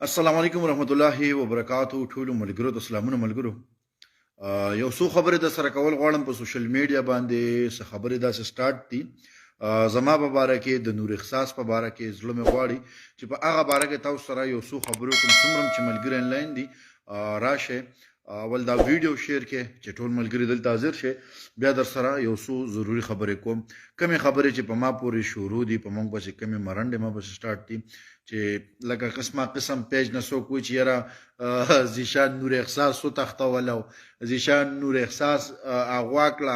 السلام علیکم ورحمت الله وبرکاتو. ټول ملګرو ته سلامونه ملګرو. یو څو خبرې د سره کول غواړم په سوشل میډیا باندې. څه خبرې داسې سٹارټ دي زما په باره کې د نور احساس په باره کې زړه مې غواړي چې په هغه باره کې تاسو سره یو څو خبرې کوم. څومره چې ملګري انلاین دي راشه اول دا ویډیو شیر کې چې ټول ملګري دلته حاضر شي، بیا در سره یو څو ضروری خبرې کوم. کمې خبرې چې په ما پورې شروع دي، په موږ پسې کمې مرنډې ما پسې سٹارټ دي چې لکه قسم پیج نه څوک وایي چې یاره زیشان نور احساس وتښتولو، زیشان نور احساس اغوا کړه،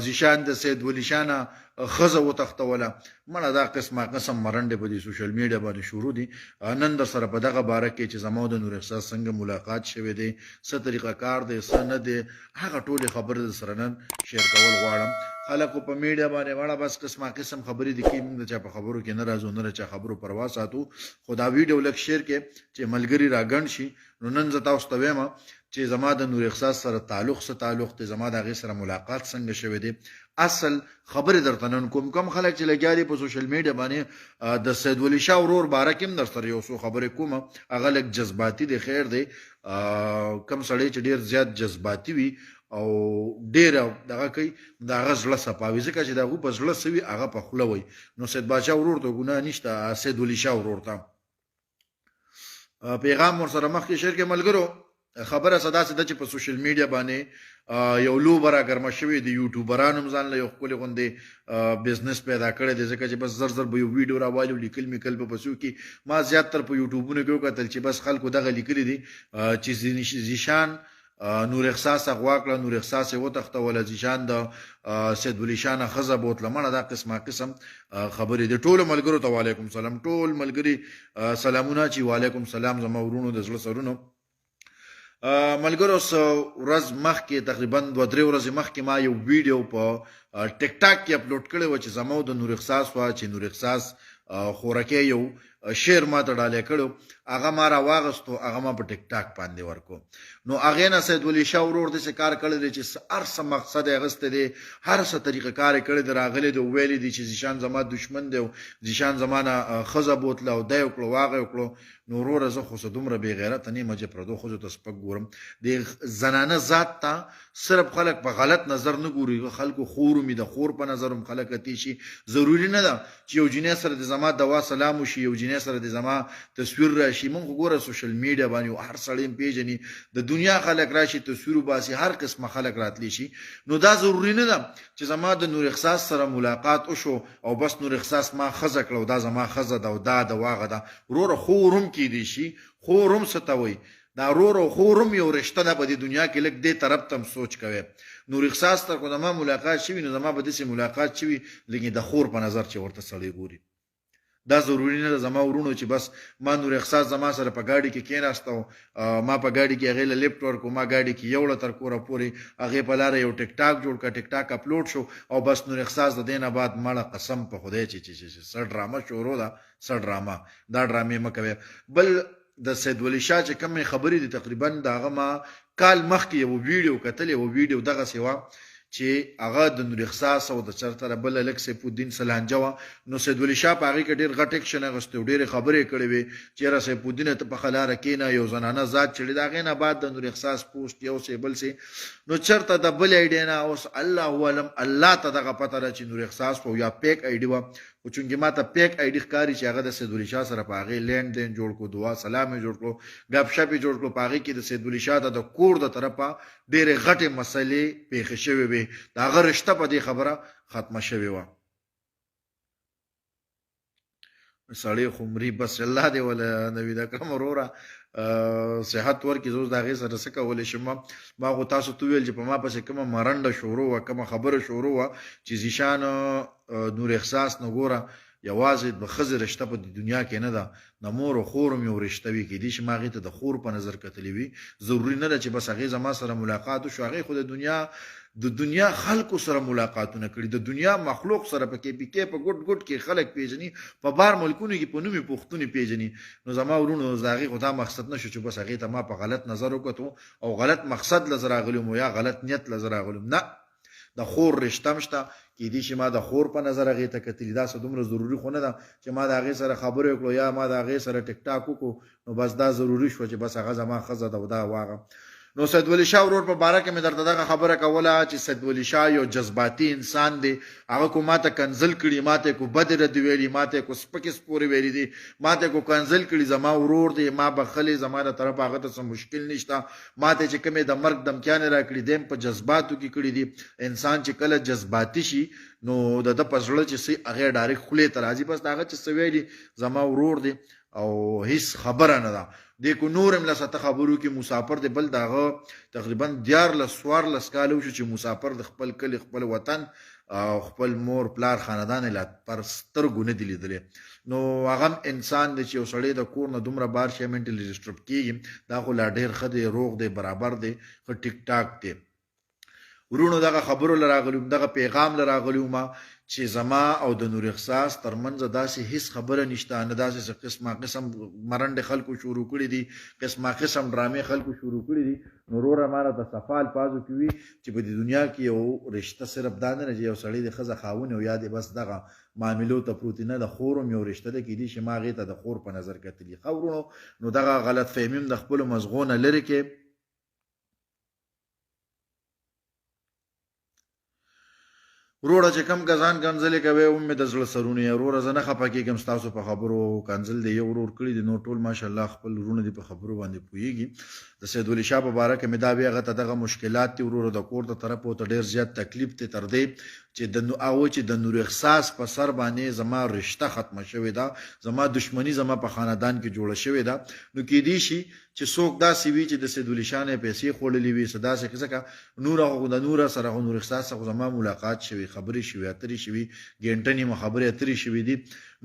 زیشان د سید ولی شانه ښځه وتښتوله. مړه دا قسم مرنډې په دې سوشل میډیا باندې شروع دي. نن در سره په دغه باره کې چې زما د نور احساس څنګه ملاقات شوی دی، څه طریقه کار دی، څه نه دی، هغه ټولې خبرې در سره نن شیر کول غواړم. خلکو په میډیا باندې مړه بس قسم خبرې دي کې موږ د چا په خبرو کې نه راځو، نه د چا خبرو پروا ساتو. خو دا ویډیو لږ شیر کې چې ملګري راګڼ شي. نو نن زه تاسو ته وایم چې زما د نور احساس سره تعلق دی، زما د هغې سره ملاقات څنګه شوی دی. اصل خبرې درته نن کوم خلک چې لګیا دي په سوشل میډیا باندې د سید ولی شاه ورور باره کې هم در سره یو څو خبرې کوم. هغه لږ جذباتي دی، خیر دی. کم سړی چې ډېر زیات جذباتي وي او ډېر دغه کوي، د هغه زړه صفاوي، ځکه چې د هغو په زړه څه وي هغه په خوله وایي. نو سید باچا ورور ته ګناه نشته، سید ولی شاه ورور ته پیغام ورسره مخکې شیر کې ملګرو. خبره داسې ده چې په سوشل میډیا باندې یو لوبه راګرمه شوې د یوټیوبرانو هم ځان له یو ښکلې غوندې بزنس پیدا کړی دی، ځکه چې بس زر به یو ویډیو راوالي، لیکل میکل په پسو کې. ما زیاتتر په یوټیوبونو کې وکتل چې بس خلکو دغه لیکلي دي چې زیشان نور احساس اغوا کړه، نور احساس یې وتښتوله، زیشان د سید ولی شانه ښځه بوتله. مړه دا قسم خبرې دي. ټولو ملګرو ته وعلیکم سلام. ټول ملګري سلامونه چې وعلیکم سلام زما ورونو د زړه سرونو. ملګرو ورځ مخکې تقریبا 2-3 ورځې مخکې ما یو ویډیو په ټیک ټاک کې اپلوډ کړی و چې زما د نور احساس وا چې نور احساس خورکې یو شعر ما ته ډالۍ کړو، هغه ما راواغستو، هغه ما په ټیک ټاک باندې ورکو. نو هغې نه سید ولی شاه ورور داسې کار کړی دی چې هر څه مقصد یې اخیستی دی، هر څه طریقه کار یې کړی دی، راغلی دی ویلی دی چې زیشان زما دشمن دی او زیشان زما نه ښځه بوتله او دی وکړو واغه وکړو. نو وروره زه خو څه دومره بې غیرته نه یم چې پردو ښځو ته سپک ګورم. د زنانه ذات ته صرف خلک په غلط نظر نه ګوري، خلکو خور مې د خور په نظر هم خلک کتی شي. ضروري نه ده چې یو جنۍ سره د زما دوا سلام وشي، یو جنۍ سره د زما تصویر راشي. مونږ خو ګوره سوشل میډیا باندې هر سړی هم پیژني، د دنیا خلک راشي تصویر وباسي، هر قسمه خلک راتلی شي. نو دا ضروري نه ده چې زما د نور احساس سره ملاقات وشو او بس نور احساس ما ښځه کړه او دا زما ښځه ده او دا د واغه ده. وروره خور هم کیدی شي، خور هم څه ته وایي، دا ورور او خور هم یو رشته ده په دې دنیا کې. لږ دې طرف ته هم سوچ کوئ. نور احساس ته خو زما ملاقات شوي، نو زما به داسې ملاقات شوي لکه د خور په نظر چې ورته سړی ګوري. دا ضروري نه ده زما ورونو چې بس ما نور احساس زما سره په ګاډي کې کېناستو، ما په ګاډي کې هغې له لیفټ ورکو، ما ګاډي کې یوړه تر کوره پورې، هغې په لاره یو ټیک ټاک جوړ کړه، ټیک ټاک اپلوډ شو او بس نور احساس د دې نه بعد مړه قسم په خدای چې څه ډرامه شروع ده، څه ډرامه. دا ډرامې مه کوئ. بل د سید ولی شاه چې کومې خبرې دي تقریبا د هغه ما کال مخکې یو ویډیو کتل، یو ویډیو دغسې وه چې هغه د نور احساس او د چرته بله لږ سیف الدین سلانجه وه. نو سید ولی شاه په هغې کې ډېر غټ اکشن اخیستی او ډېرې خبرې یې کړې وې چې یاره سیف الدین ته په ښه لاره کښېنه، یو زنانه ذات چړي. د هغې نه بعد د نور احساس پوسټ یو سی بل سی، نو چرته د بل ایډیا نه اوس الله علم الله ته دغه پته ده چې نور احساس خو یا پیک ایډي وه. خو چونکې ما ته پیک ایډي ښکاري چې هغه د سید ولی شاه سره په هغې لین دین جوړ کړو، دعا سلام یې جوړ کړو، ګپ شپ یې جوړ کړو. په هغې کې د سید ولی شاه ته د کور د طرفه ډېرې غټې مسلې پېښې شوې وې، د هغه رشته په دې خبره ختمه شوې وه. سړی خو مري، بس الله دې وله نوید اکرم وروره صحت ورکړي. زه اوس د هغې سره څه کولی شم؟ ما خو تاسو ته وویل چې په ما پسې کومه مرنډه شروع وه، کومه خبره شروع وه چې زیشان نور احساس نه ګوره یوازې د ښځې رشته په دنیا کې نه ده، د مور او خور هم یو رشته وي. کیدای شي ما هغې ته د خور په نظر کتلې وي. ضروري نه ده چې بس هغې زما سره ملاقات وشو. هغې خو د دنیا خلکو سره ملاقاتونه کړي، د دنیا مخلوق سره په کې په ګوټ کې خلک پیژني، په بار ملکونو کې په نوم یې پښتونې پیژني. نو زما ورونو د هغې خو دا مقصد نه شو چې بس هغې ته ما په غلط نظر وکتو او غلط مقصد له زه راغلی وم یا غلط نیت له زه راغلی وم. نه، د خور رشته مشته کیدای شي ما د خور په نظر هغې ته کتلي دا څه دومره ضروري خو نه ده چې ما د هغې سره خبرې وکړو یا ما د هغې سره ټیک ټاک وکړو نو بس دا ضروري شوه چې بس هغه زما ښځه ده او دا واغه. نو سید ولی شاه ورور په باره کې مې درته دغه خبره کوله چې سید ولی شاه یو جذباتي انسان دی. هغه کو ماته کنزل کړي، ماته کو بد رد ویلي، ماته کو سپکې سپورې ویلي دي، ماته کو کنزل کړي، زما ورور دی، ما بخلې، زما د طرف هغه ته څه مشکل نشته. ماته چې کومې د مرګ دمکیانې را کړي دیم په جذباتو کې کړي دي. انسان چې کله جذباتي شي نو د ده په زړه چې څه هغې ډایرکټ خولې ته راځي. بس د هغه چې څه ویلي زما ورور دی او هیڅ خبره نه ده. دې کو نور هم لسته خبرو کې مسافر دی، بل دغه تقریبا 14 کاله وشو چې مسافر د خپل کلي، خپل وطن او خپل مور پلار خاندان لا پر سترګو نه دی لیدلی. نو هغه انسان دی چې یو سړی د کور نه دومره بار شي منټلی ډسټرب کېږي، دا خو لا ډېر ښه دی، روغ دی، برابر دی، ښه ټیک ټاک دی. ورونو دغه خبرو له راغلي، دغه پیغام له راغلی ما چې زما او د نور احساس ترمنځ داسې هیڅ خبره نشته، نه داسې قسمه قسم مرنډې خلکو شروع کړي دي، قسمه قسم ډرامې خلکو شروع کړي دي. نو وروره ما راته صفا الفاظو کې وي چې په دې دنیا کې یو رشته صرف دا نه چې یو سړی د ښځه خاوند او یا د بس دغه معاملو ته پروت نه، د خور هم یو رشته ده، کیدای شي ما هغې ته د خور په نظر کتلي. ښه ورونو، نو دغه غلط فهمي د خپلو مزغو نه لرې کې. وروره چې کم کسان کنځلې کوي هم مې د زړه سرونه یې. وروره زه نه خفه کېږم ستاسو په خبرو، کنځل دی یو ورور کړي دي، نور ټول ماشاءالله خپل وروڼه دي په خبرو باندې پوهېږي. د سید ولی شاه په باره کې مې دا بیا هغه ته دغه مشکلات دي وروره د کور د طرفه ته ډېر زیات تکلیف دی، تر دې چې د نور احساس په سر باندې زما رشته ختمه شوې ده، زما دشمني زما په خاندان کې جوړه شوې ده. نو کیدای شي چې څوک داسې وي چې د سید ولی شاه نه پیسې خوړلې وي، څه داسې ځکه نور سره نور احساس سره زما ملاقات شوي، خبرې شوي، اترې شوي، ګنټه نیمه خبرې اترې شوي دي.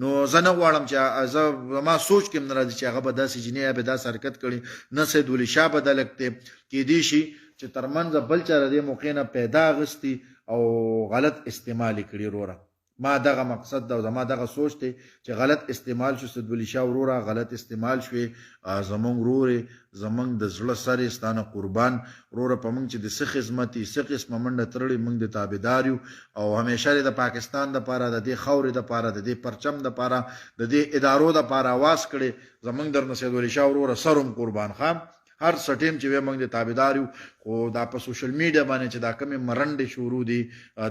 نو زه نه غواړم چې زما سوچ کې هم نه راځي چې هغه به داسې جینۍ یا به داسې حرکت کړي، نه سید ولی شاه به دا لګ دی. کیدای شي چې ترمنځ بل چا د دې موقع نه پیدا اخیستي او غلط استعمال یې کړي. وروره ما دغه مقصد ده او زما دغه سوچ دی چې غلط استعمال شو سید ولی شاه. وروره غلط استعمال شوې، زمونږ ورورې زمونږ د زړه سر یې ستانه قربان. وروره په موږ چې د څه خدمت یې، څه قسمه منډه تړلې، موږ د تابعدار یو او همیشه د پاکستان دپاره، د دې خاورې دپاره، د دې پرچم دپاره، د دې ادارو دپاره اواز کړې. زمونږ درنه سید ولی شاه وروره سر هم قربان. خام هر څه ټیم چې وی موږ د تابعدار یو، خو دا په سوشل میډیا باندې چې دا کمې مرنډې شروع دي،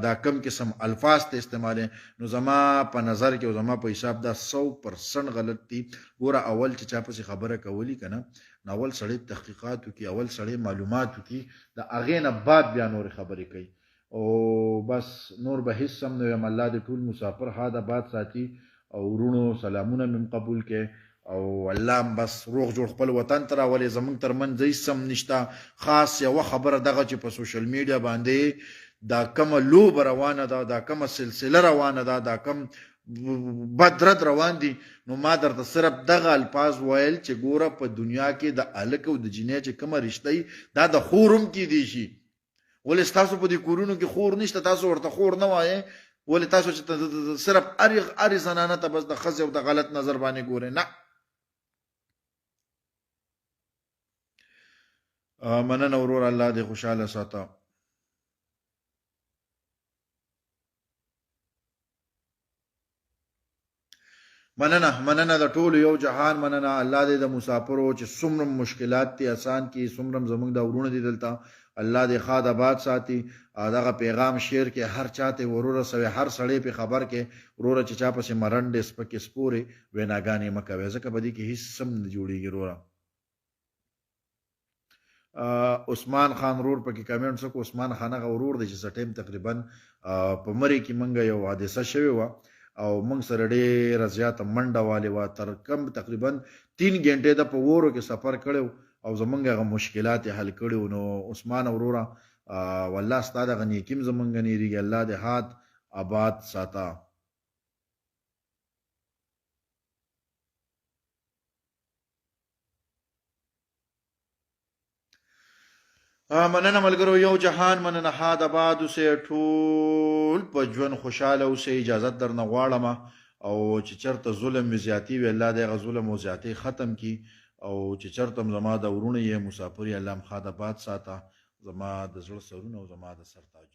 دا کم قسم الفاظ ته استعمالي، نو زما په نظر کې او زما په حساب دا 100% غلط دي. ګوره اول چې چا پسې خبره کولی که نه، نو اول سړی تحقیقات وکړي، اول سړی معلومات وکړي، د هغې نه بعد بیا نورې خبرې کوي. او بس نور به هیڅ هم نه ویم. الله دې ټول مسافر ښاد آباد ساتي او ورونو سلامونه مې قبول کړي او الله بس روغ جوړ خپل وطن ته راولي. زمونږ ترمنځ هیڅ هم نشته. خاص یوه خبره دغه چې په سوشل میډیا باندې دا کومه لوبه روانه ده، دا کومه سلسله روانه ده، دا کوم بدرد روان دي، نو ما درته صرف دغه الفاظ ویل چې ګوره په دنیا کې د هلک او د جینۍ چې کومه رشته دا د خور هم کیدای شي. ولې ستاسو په دې کورونو کې خور نشته، تاسو ورته خور نه وایې؟ ولې تاسو چې صرف هرې زنانه ته بس د ښځې او د غلط نظر باندې ګورئ؟ نه. مننه ورور، الله دې خوشحاله ساته. مننه د ټولو یو جهان مننه. الله دې د مسافرو چې څومره مشکلات دي آسان کړي، څومره زموږ د وروڼه دي دلته، الله دې ښاد آباد ساتي. دغه پیغام شیر کې هر چاته وروره سوی، هر سړی په خبر کې وروره چې چا پسې مرنډې سپکې سپورې ویناګانې مه کوئ، ځکه په دې کې هیڅ سم نه جوړېږي. وروره عثمان خان ورور پکې کمنټ وکړو. عثمان خان هغه ورور دی چې څه ټایم تقریبا په مرې کې موږ یو حادثه شوې وه او موږ سره ډېره زیاته منډه والې وه، تر کم تقریبا 3 غنټې د په وورو کې سفر کړی او زمونږ هغه مشکلات یې حل کړي. نو عثمان وروره والله ستا دغه نیکي هم زمونږ نه هېرېږي، الله دې ښاد آباد ساته. مننه ملګرو یو جهان، مننه ښاد آباد اوسئ، ټول په ژوند خوشحاله اوسئ. اجازت درنه غواړم او چې چېرته ظلم وي زیاتي وي، الله دې هغه ظلم او زیاتۍ ختم کړي او چې چېرته هم زما د وروڼه یې مسافر یې الله هم ښاد آباد ساته. زما د زړه سرونه او زما د سر تاج